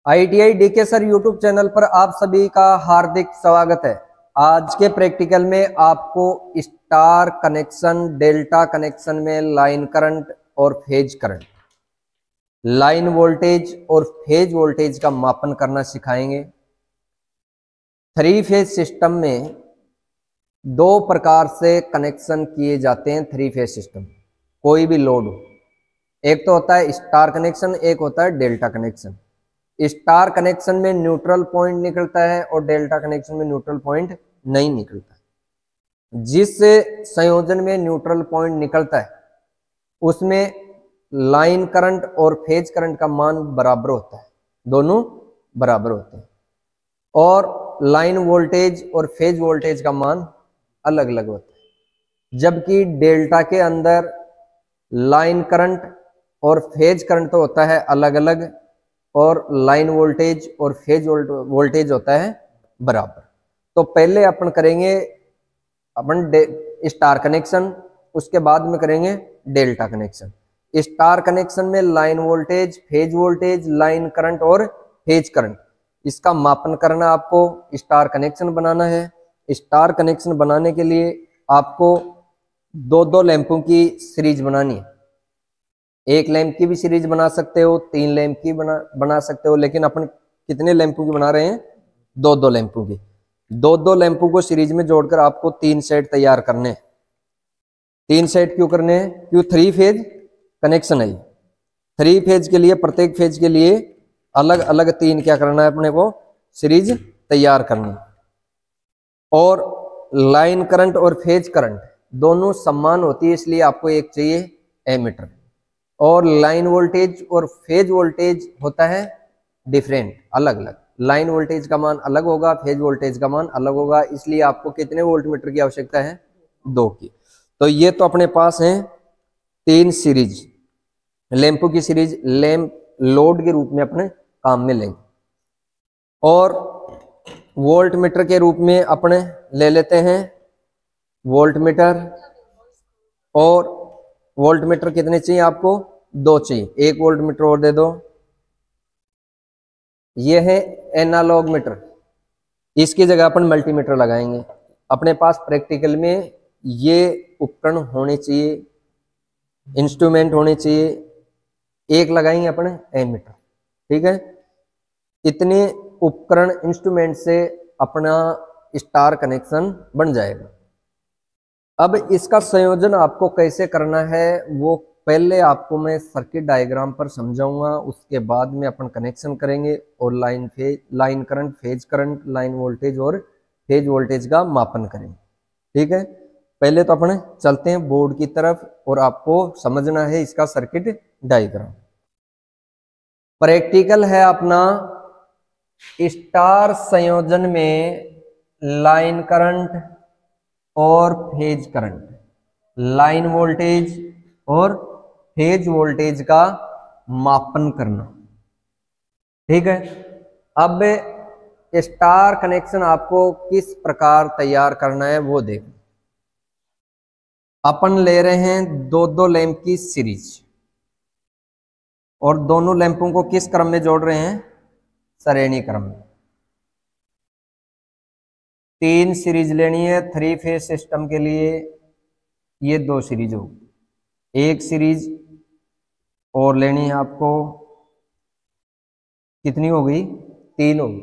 ITI DK sir YouTube channel पर आप सभी का हार्दिक स्वागत है। आज के प्रैक्टिकल में आपको स्टार कनेक्शन, डेल्टा कनेक्शन में लाइन करंट और फेज करंट, लाइन वोल्टेज और फेज वोल्टेज का मापन करना सिखाएंगे। थ्री फेज सिस्टम में दो प्रकार से कनेक्शन किए जाते हैं। थ्री फेज सिस्टम कोई भी लोड हो, एक तो होता है स्टार कनेक्शन, एक होता है डेल्टा कनेक्शन। स्टार कनेक्शन में न्यूट्रल पॉइंट निकलता है और डेल्टा कनेक्शन में न्यूट्रल पॉइंट नहीं निकलता है। जिस संयोजन में न्यूट्रल पॉइंट निकलता है उसमें लाइन करंट और फेज करंट का मान बराबर होता है, दोनों बराबर होते हैं। और लाइन वोल्टेज और फेज वोल्टेज का मान अलग अलग होता है। जबकि डेल्टा के अंदर लाइन करंट और फेज करंट तो होता है अलग अलग, और लाइन वोल्टेज और फेज वोल्टेज होता है बराबर। तो पहले अपन करेंगे स्टार कनेक्शन, उसके बाद में करेंगे डेल्टा कनेक्शन। स्टार कनेक्शन में line voltage, phase voltage, line current और फेज करंट, इसका मापन करना आपको स्टार कनेक्शन बनाना है। स्टार कनेक्शन बनाने के लिए आपको दो दो लैंपों की सीरीज बनानी है। एक लैंप की भी सीरीज बना सकते हो, तीन लैंप की बना सकते हो, लेकिन अपन कितने लैंपों की बना रहे हैं? दो दो लैंपों की। दो दो लैंपों को सीरीज में जोड़कर आपको तीन सेट तैयार करने हैं। तीन सेट क्यों करने हैं? क्यों? थ्री फेज कनेक्शन है। थ्री फेज के लिए, प्रत्येक फेज के लिए अलग अलग तीन क्या करना है अपने को? सीरीज तैयार करनी। और लाइन करंट और फेज करंट दोनों समान होती है, इसलिए आपको एक चाहिए एमीटर। और लाइन वोल्टेज और फेज वोल्टेज होता है डिफरेंट, अलग अलग। लाइन वोल्टेज का मान अलग होगा, फेज वोल्टेज का मान अलग होगा, इसलिए आपको कितने वोल्टमीटर की आवश्यकता है? दो की। तो ये तो अपने पास है तीन सीरीज, लैंपों की सीरीज, लैंप लोड के रूप में अपने काम में लेंगे। और वोल्ट मीटर के रूप में अपने ले लेते हैं वोल्ट मीटर। और वोल्ट मीटर कितने चाहिए आपको? दो चाहिए। एक वोल्ट मीटर और दे दो। ये है एनालॉग मीटर, इसकी जगह अपन मल्टीमीटर लगाएंगे। अपने पास प्रैक्टिकल में ये उपकरण होने चाहिए, इंस्ट्रूमेंट होने चाहिए। एक लगाएंगे अपने एमीटर, ठीक है। इतने उपकरण, इंस्ट्रूमेंट से अपना स्टार कनेक्शन बन जाएगा। अब इसका संयोजन आपको कैसे करना है वो पहले आपको मैं सर्किट डायग्राम पर समझाऊंगा, उसके बाद में अपन कनेक्शन करेंगे और line current, phase current, line voltage और फेज वोल्टेज का मापन करेंगे, ठीक है। पहले तो अपन चलते हैं बोर्ड की तरफ और आपको समझना है इसका सर्किट डायग्राम। प्रैक्टिकल है अपना स्टार संयोजन में लाइन करंट और फेज करंट, लाइन वोल्टेज और फेज वोल्टेज का मापन करना, ठीक है। अब स्टार कनेक्शन आपको किस प्रकार तैयार करना है वो देखो। अपन ले रहे हैं दो दो लैंप की सीरीज और दोनों लैंपों को किस क्रम में जोड़ रहे हैं? श्रेणी क्रम में। तीन सीरीज लेनी है थ्री फेज सिस्टम के लिए। ये दो सीरीज हो, एक सीरीज और लेनी है आपको। कितनी हो गई? तीन हो गई।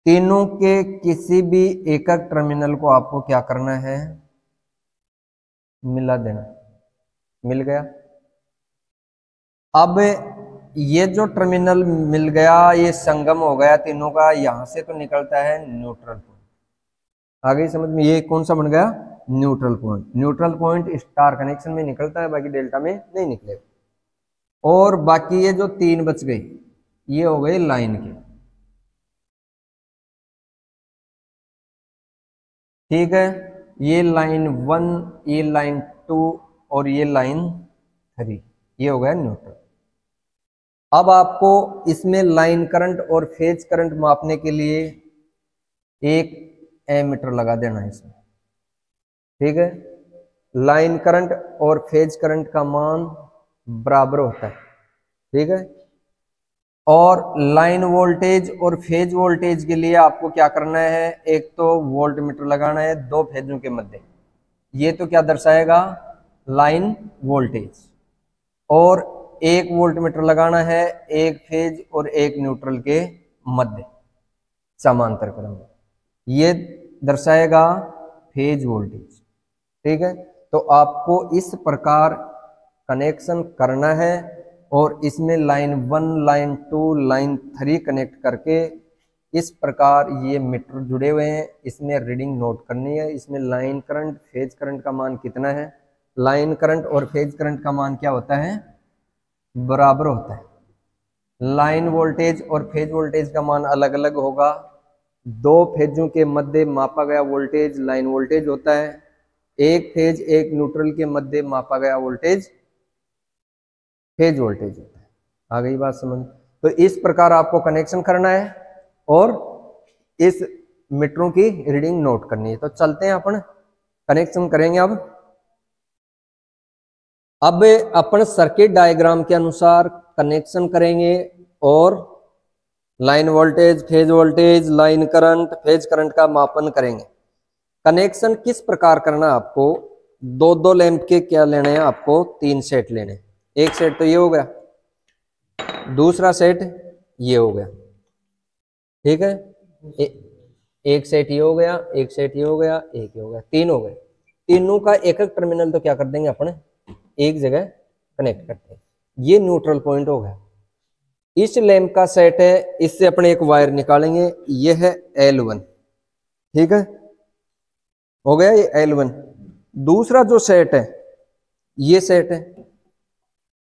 तीनों के किसी भी एकक टर्मिनल को आपको क्या करना है? मिला देना। मिल गया। अब ये जो टर्मिनल मिल गया, ये संगम हो गया तीनों का, यहां से तो निकलता है न्यूट्रल पॉइंट। आगे समझ में? ये कौन सा बन गया? Neutral point. Neutral point star connection में निकलता है, बाकी डेल्टा में नहीं निकलेगा। और बाकी ये जो तीन बच गई, ये हो गए लाइन के, ठीक है। ये लाइन 1, ये लाइन 2 और ये लाइन 3, ये हो गया न्यूट्रल। अब आपको इसमें लाइन करंट और फेज करंट मापने के लिए एक एमीटर लगा देना है इसमें, ठीक है। लाइन करंट और फेज करंट का मान बराबर होता है, ठीक है। और लाइन वोल्टेज और फेज वोल्टेज के लिए आपको क्या करना है, एक तो वोल्ट मीटर लगाना है दो फेजों के मध्य, ये तो क्या दर्शाएगा लाइन वोल्टेज, और एक वोल्ट मीटर लगाना है एक फेज और एक न्यूट्रल के मध्य समांतर क्रम में, ये दर्शाएगा फेज वोल्टेज। ठीक है, तो आपको इस प्रकार कनेक्शन करना है और इसमें लाइन 1 लाइन 2 लाइन 3 कनेक्ट करके इस प्रकार ये मीटर जुड़े हुए हैं, इसमें रीडिंग नोट करनी है। इसमें लाइन करंट फेज करंट का मान कितना है, लाइन करंट और फेज करंट का मान क्या होता है, बराबर होता है। लाइन वोल्टेज और फेज वोल्टेज का मान अलग अलग होगा। दो फेजों के मध्य मापा गया वोल्टेज लाइन वोल्टेज होता है, एक फेज एक न्यूट्रल के मध्य मापा गया वोल्टेज फेज वोल्टेज होता है। आ गई बात समझ? तो इस प्रकार आपको कनेक्शन करना है और इस मीटरों की रीडिंग नोट करनी है। तो चलते हैं अपन कनेक्शन करेंगे। अब अपन सर्किट डायग्राम के अनुसार कनेक्शन करेंगे और line voltage phase voltage line current phase current का मापन करेंगे। कनेक्शन किस प्रकार करना, आपको दो दो लैंप के क्या लेने हैं, आपको 3 सेट लेने। एक सेट तो ये हो गया, दूसरा सेट ये हो गया, ठीक है, एक सेट ये हो गया, एक सेट ये हो गया, एक ये हो गया, 3 हो गए। तीनों का एक एक टर्मिनल तो क्या कर देंगे अपन एक जगह कनेक्ट करते हैं। ये न्यूट्रल पॉइंट हो गया। इस लैंप का सेट है, इससे अपन एक वायर निकालेंगे, ये है L1, ठीक है, हो गया ये L1। दूसरा जो सेट है ये सेट है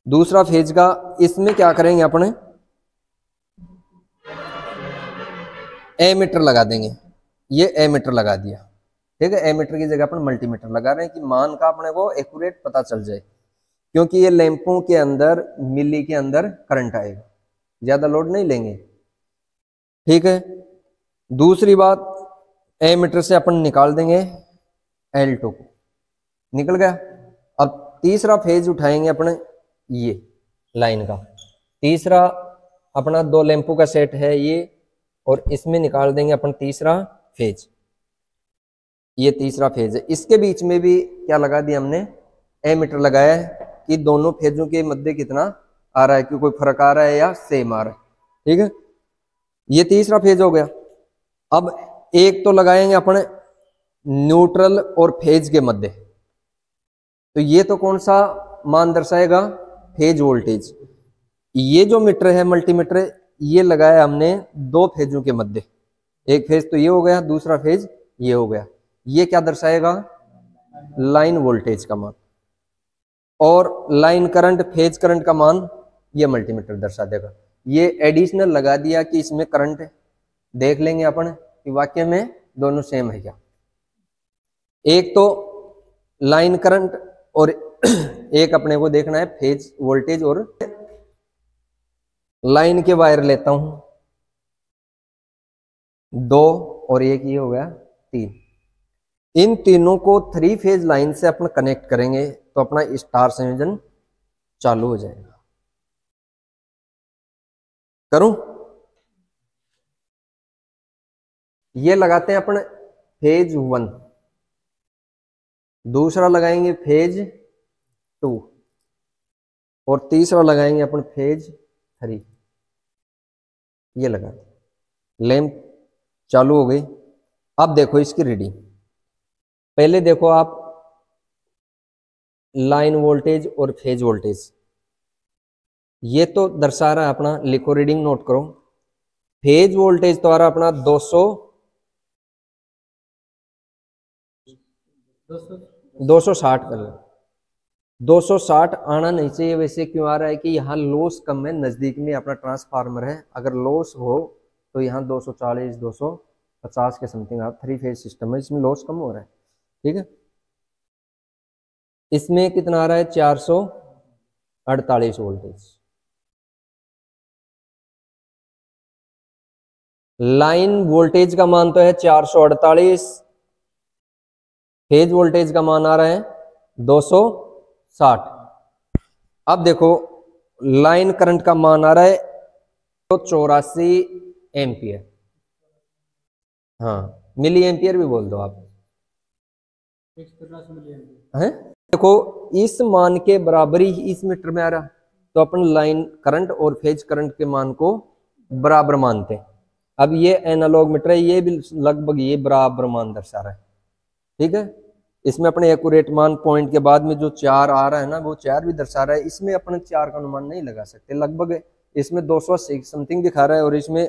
दूसरा फेज का, इसमें क्या करेंगे अपने एमीटर लगा देंगे। ये एमीटर लगा दिया, ठीक है, एमीटर की जगह अपन मल्टीमीटर लगा रहे हैं कि मान का अपने को एक्यूरेट पता चल जाए, क्योंकि ये लैंपों के अंदर मिली के अंदर करंट आएगा, ज्यादा लोड नहीं लेंगे, ठीक है। दूसरी बात, एमीटर से अपन निकाल देंगे L2 को, निकल गया। अब तीसरा फेज उठाएंगे अपने ये लाइन का, तीसरा अपना 2 लैंपों का सेट है ये, और इसमें निकाल देंगे अपन तीसरा फेज, ये तीसरा फेज है। इसके बीच में भी क्या लगा दिया हमने, एमीटर लगाया है कि दोनों फेजों के मध्य कितना आ रहा है, कि कोई फर्क आ रहा है या सेम आ रहा है, ठीक है। ये तीसरा फेज हो गया। अब एक तो लगाएंगे अपने न्यूट्रल और फेज के मध्य, तो ये तो कौन सा मान दर्शाएगा, फेज वोल्टेज। ये जो मीटर है मल्टीमीटर, ये लगाया हमने 2 फेजों के मध्य, एक फेज तो ये हो गया, दूसरा फेज ये हो गया। ये क्या दर्शाएगा, लाइन वोल्टेज का मान, और लाइन करंट फेज करंट का मान ये मल्टीमीटर दर्शा देगा। ये एडिशनल लगा दिया कि इसमें करंट देख लेंगे अपन कि वाकई में दोनों सेम है क्या। एक तो लाइन करंट और एक अपने को देखना है फेज वोल्टेज। और लाइन के वायर लेता हूं 2 और एक ये हो गया 3। इन तीनों को 3 फेज लाइन से अपन कनेक्ट करेंगे तो अपना स्टार संयोजन चालू हो जाएगा। करूं, ये लगाते हैं अपन फेज 1, दूसरा लगाएंगे फेज 2 और तीसरा लगाएंगे अपन फेज 3। ये लगा लैंप चालू हो गई। अब देखो इसकी रीडिंग, पहले देखो आप लाइन वोल्टेज और फेज वोल्टेज, ये तो दर्शा रहा है अपना, लिखो रीडिंग नोट करो। फेज वोल्टेज तो आ रहा अपना 260 कर लो, 260 आना नहीं चाहिए वैसे। क्यों आ रहा है कि यहाँ लॉस कम है, नजदीक में अपना ट्रांसफार्मर है, अगर लॉस हो तो यहाँ 240 250 के समथिंग आप 3 फेज सिस्टम है, इसमें लॉस कम हो रहा है, ठीक है। इसमें कितना आ रहा है 448 वोल्टेज। लाइन वोल्टेज का मान तो है 448, फेज वोल्टेज का मान आ रहा है 260। अब देखो लाइन करंट का मान आ रहा है 184 एम्पियर, हाँ मिली एम्पियर भी बोल दो आप, 184 मिली है। देखो इस मान के बराबरी इस मीटर में आ रहा, तो अपन लाइन करंट और फेज करंट के मान को बराबर मानते हैं। अब ये एनालॉग मीटर है, ये भी लगभग ये बराबर मान दर्शा रहा है, ठीक है। इसमें अपने एक्यूरेट मान पॉइंट के बाद में जो 4 आ रहा है ना, वो 4 भी दर्शा रहा है। इसमें अपन 4 का अनुमान नहीं लगा सकते, लगभग इसमें 280 समथिंग दिखा रहा है, और इसमें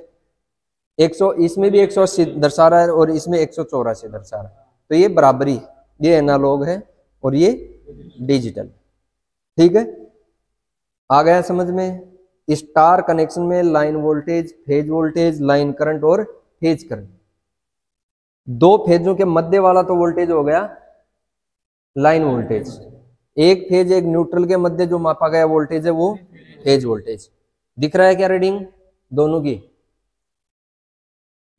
100, इसमें भी 180 दर्शा रहा है, और इसमें 184 दर्शा रहा है। तो ये बराबरी, ये एनालॉग है और ये डिजिटल, ठीक है। आ गया समझ में। स्टार कनेक्शन में line voltage, phase voltage, line current और फेज करंट, दो फेजों के मध्य वाला तो वोल्टेज हो गया लाइन वोल्टेज, एक फेज एक न्यूट्रल के मध्य जो मापा गया वोल्टेज है वो फेज वोल्टेज। दिख रहा है क्या रीडिंग दोनों की?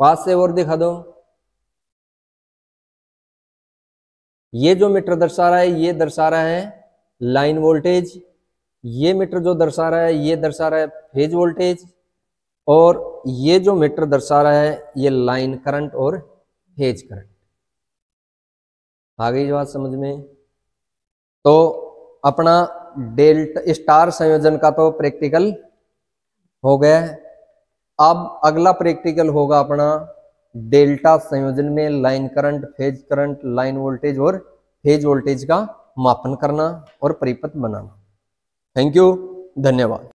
पास से और दिखा दो। ये जो मीटर दर्शा रहा है ये दर्शा रहा है लाइन वोल्टेज, ये मीटर जो दर्शा रहा है ये दर्शा रहा है फेज वोल्टेज, और ये जो मीटर दर्शा रहा है ये लाइन करंट और फेज करंट। आ गई बात समझ में? तो अपना डेल्टा स्टार संयोजन का तो प्रैक्टिकल हो गया है। अब अगला प्रैक्टिकल होगा अपना डेल्टा संयोजन में line current, phase current, line voltage और फेज वोल्टेज का मापन करना और परिपथ बनाना। थैंक यू, धन्यवाद।